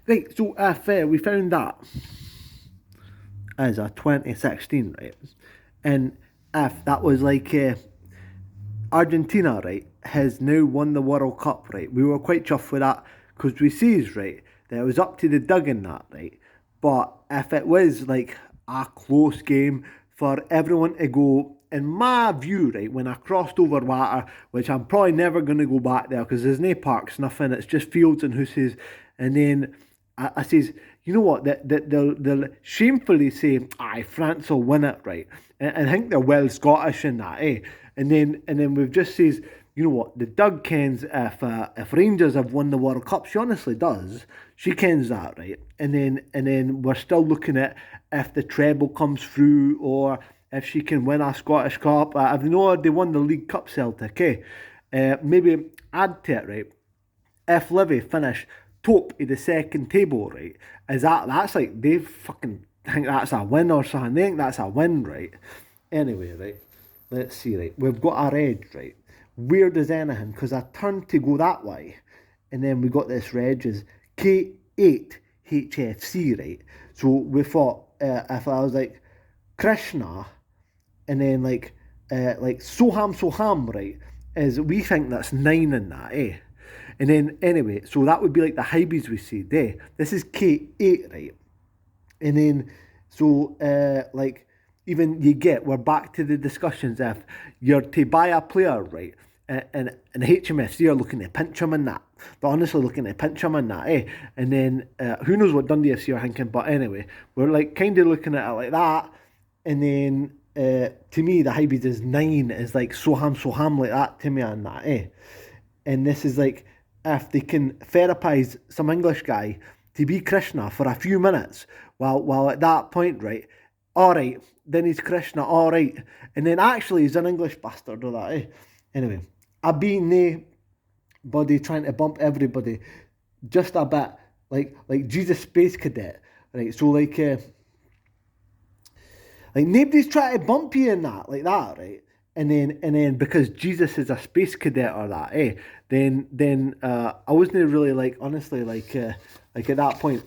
Right, so if we found that as a 2016, right, and if that was like Argentina, right, has now won the World Cup, right, we were quite chuffed with that because we sees, right, that it was up to the dug in that, right, but if it was like a close game for everyone to go, in my view, right, when I crossed over water, which I'm probably never going to go back there because there's no parks, nothing, it's just fields and houses, and then I says, you know what, they'll shamefully say, aye, France will win it, right? And I think they're well Scottish in that, eh? And then we've just says, you know what, the Doug kens if Rangers have won the World Cup, she honestly does. She kens that, right? And then we're still looking at if the treble comes through or if she can win a Scottish Cup. I've no they won the League Cup Celtic, eh? Maybe add to it, right? If Livy finish top of the second table, right, is that's like they fucking think that's a win or something. They think that's a win, right? Anyway, right, let's see, right. We've got our edge, right. Weird as anything, because I turned to go that way, and then we got this reg is K8 HFC, right? So we thought if I was like Krishna and then like Soham, right, is we think that's nine in that, eh? And then anyway, so that would be like the hybrids we see there. This is K8, right? And then so like even you get we're back to the discussions if you're to buy a player, right? And HMFC are looking to pinch him in that. They're honestly looking to pinch him in that, eh? And then who knows what Dundee FC are thinking, but anyway, we're like kind of looking at it like that. And then to me, the hybrids is nine is like Soham like that to me on that, eh? And this is like if they can therapize some English guy to be Krishna for a few minutes, while at that point, right, all right, then he's Krishna, all right, and then actually he's an English bastard or that, eh? Anyway, I've been body trying to bump everybody just a bit, like Jesus Space Cadet, right? So like nobody's trying to bump you in that like that, right? And then because Jesus is a space cadet or that, eh? Then I wasn't really like honestly like at that point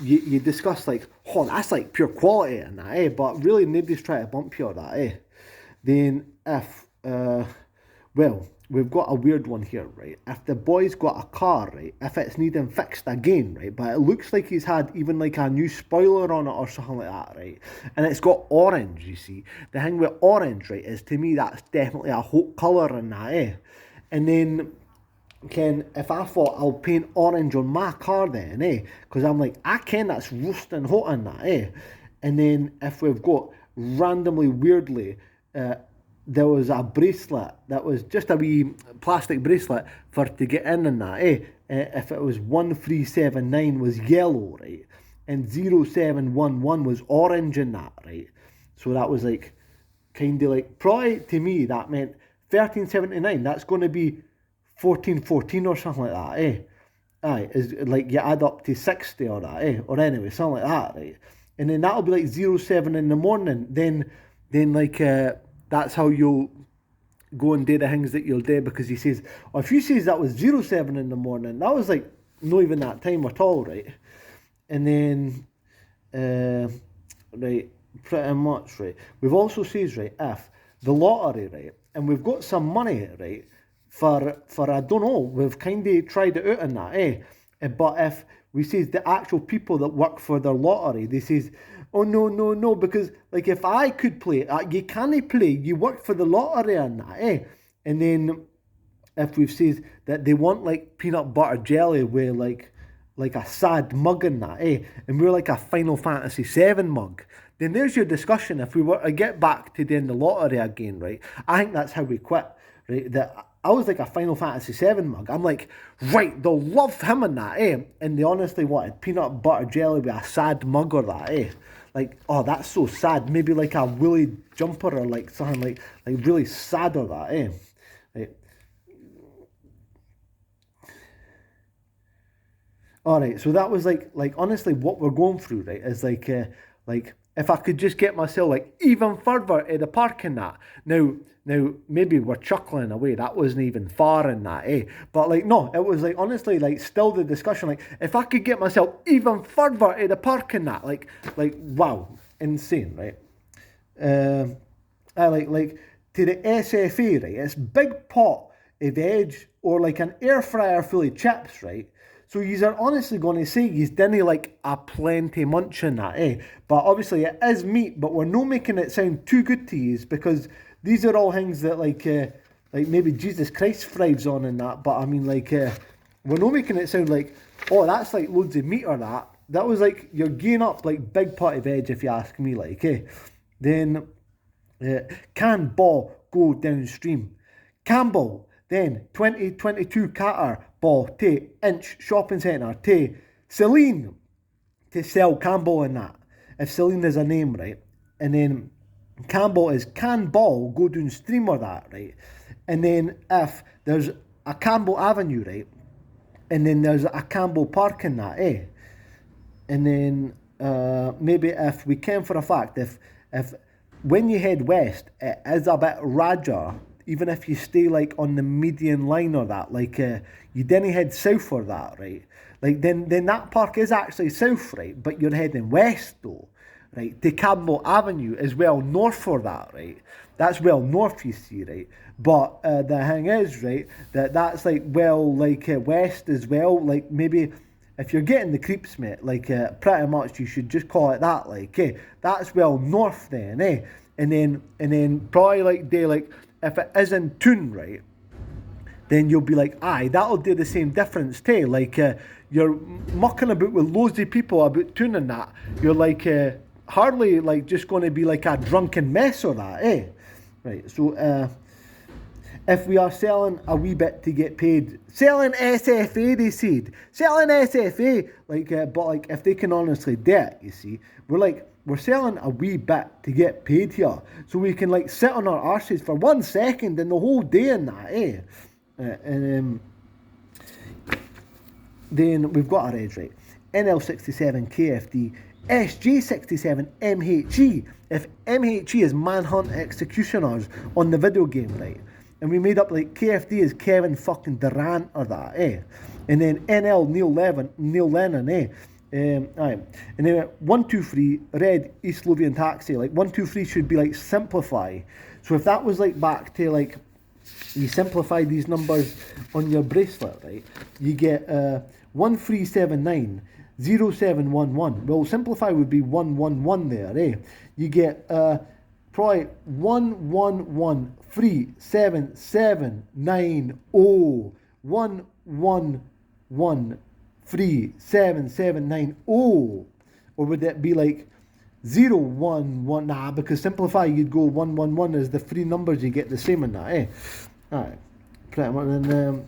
you discuss like oh that's like pure quality and that, eh? But really nobody's trying to bump you or that, eh? Then if well, we've got a weird one here, right? If the boy's got a car, right, if it's needing fixed again, right, but it looks like he's had even like a new spoiler on it or something like that, right, and it's got orange, you see. The thing with orange, right, is to me that's definitely a hot colour in that, eh? And then Ken, if I thought I'll paint orange on my car then, eh? Because I'm like, I ken that's roasting hot in that, eh? And then if we've got randomly, weirdly, uh, there was a bracelet that was just a wee plastic bracelet for to get in that, eh? If it was 1379 was yellow, right? And 0711 was orange in that, right? So that was like, kind of like, probably to me, that meant 1379. That's going to be 1414 or something like that, eh? Aye, is like you add up to 60 or that, eh? Or anyway, something like that, right? And then that'll be like 07 in the morning. Then like that's how you'll go and do the things that you'll do because he says, oh, if you says that was 07 in the morning, that was like not even that time at all, right? And then right, pretty much, right. We've also says, right, if the lottery, right, and we've got some money, right, for I don't know, we've kind of tried it out in that, eh? But if we says the actual people that work for the lottery, they says, oh no, because like if I could play, you can't play, you work for the lottery and that, eh? And then if we've said that they want like peanut butter jelly with like a sad mug in that, eh? And we're like a Final Fantasy VII mug. Then there's your discussion. If we were to get back to doing the lottery again, right? I think that's how we quit, right? That I was like a Final Fantasy VII mug. I'm like, right, they'll love him in that, eh? And they honestly wanted peanut butter jelly with a sad mug or that, eh? Like, oh, that's so sad. Maybe like a woolly jumper or like something like really sad or that, eh? Right. All right, so that was like honestly what we're going through, right? Is like if I could just get myself like even further to the park in that. Now maybe we're chuckling away. That wasn't even far in that, eh? But like no, it was like honestly like still the discussion. Like if I could get myself even further to the park in that, like wow, insane, right? I like to the SFA, right? It's big pot of veg or like an air fryer full of chips, right? So you are honestly going to say you didn't like a plenty munch in that, eh? But obviously it is meat, but we're not making it sound too good to you because these are all things that like maybe Jesus Christ thrives on in that. But I mean we're not making it sound like, oh, that's like loads of meat or that. That was like you're gaining up like big pot of veg if you ask me, like, eh? Then can ball go downstream? Campbell, then 2022 Qatar ball to Inch Shopping Centre to Celine to sell Campbell in that. If Celine is a name, right? And then Campbell is can ball go downstream or that, right? And then if there's a Campbell Avenue, right? And then there's a Campbell Park in that, eh? And then maybe if we can for a fact, if when you head west, it is a bit radger, even if you stay like on the median line or that, like you didn't head south for that, right? Like then that park is actually south, right? But you're heading west though, right? To Campbell Avenue is well north for that, right? That's well north, you see, right? But the thing is, right, that's like well like west as well, like maybe. If you're getting the creeps, mate, like pretty much you should just call it that, like, eh? That's well north then, eh? And then probably like day like if it is in Toon, right? Then you'll be like, aye, that'll do the same difference too. Like you're mucking about with loads of people about Toon and that. You're like hardly like just going to be like a drunken mess or that, eh? Right. So if we are selling a wee bit to get paid, selling SFA, they said, selling SFA, like, but like if they can honestly do it, you see, we're selling a wee bit to get paid here, so we can like sit on our arses for 1 second and the whole day in that, eh? And then we've got our edge right. NL67 KFD. SJ67 MHE. If MHE is Manhunt Executioners on the video game, right? And we made up like KFD is Kevin fucking Durant or that, eh? And then NL Neil Lennon, eh? Aye. And then 123 Red East Lothian Taxi. Like 123 should be like simplify. So if that was like back to like you simplify these numbers on your bracelet, right? You get 1379 0711. Well, simplify would be 111 there, eh? You get probably 11137790 11137790, or would that be like 011? Nah, because simplify you'd go 111 as the three numbers, you get the same in that, eh? Alright, pretty much. And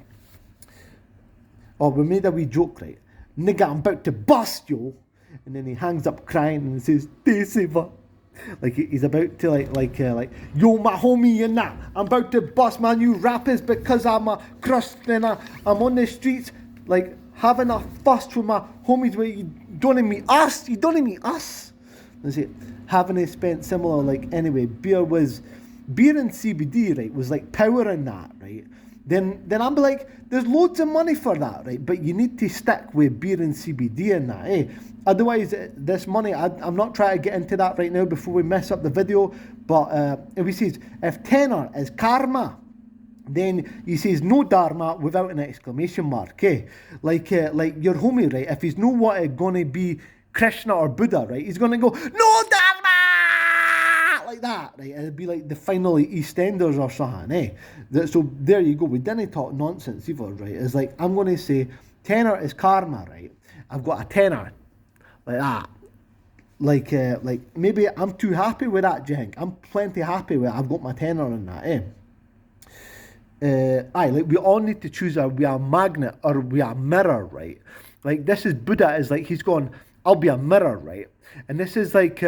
we made a wee joke, right? Nigga, I'm about to bust, yo. And then he hangs up crying and says, "Day saver." Like he's about to like yo, my homie, and that I'm about to bust my new rappers because I'm a crust and I'm on the streets like having a fuss with my homies. Where you don't meet us, That's it. Having it spent similar, like anyway, beer and CBD, right, was like power in that, right? Then I'm like, there's loads of money for that, right? But you need to stick with beer and CBD in that, eh? Otherwise, this money, I'm not trying to get into that right now before we mess up the video, but if he says, if tenor is karma, then he says no dharma without an exclamation mark, eh? Like your homie, right? If he's no what it's gonna be Krishna or Buddha, right? He's gonna go, no dharma! Like that, right? It'd be like the final EastEnders or something, eh? So there you go. We didn't talk nonsense either, right? It's like, I'm gonna say, tenor is karma, right? I've got a tenor. Like that. Like maybe I'm too happy with that, Jenk. I'm plenty happy with it. I've got my tenor in that, eh? Like we all need to choose we are magnet or we are mirror, right? Like this is Buddha is like he's gone, I'll be a mirror, right? And this is like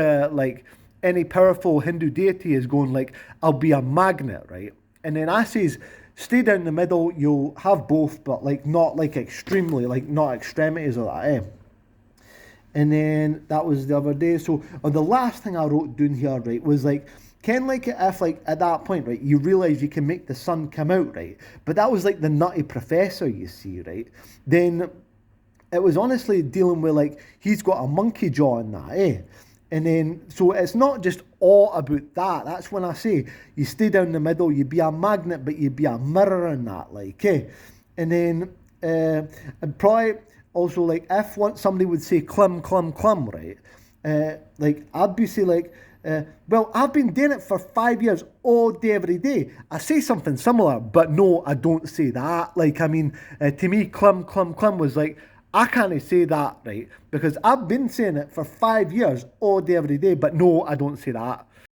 any powerful Hindu deity is going like, I'll be a magnet, right? And then I says, stay down the middle, you'll have both, but like not like extremely, like not extremities or that, eh? And then that was the other day. So the last thing I wrote down here, right, was like, Ken, like if like at that point, right, you realise you can make the sun come out, right? But that was like the Nutty Professor, you see, right? Then it was honestly dealing with like he's got a monkey jaw in that, eh? And then so it's not just all about that. That's when I say you stay down the middle, you be a magnet, but you be a mirror in that, like, eh? And then and probably also like if once somebody would say clum clum clum, right? Like I'd be say like. Well, I've been doing it for 5 years, all day, every day. I say something similar, but no, I don't say that. Like, I mean, to me, clum, clum, clum was like, I can't say that, right? Because I've been saying it for 5 years, all day, every day, but no, I don't say that.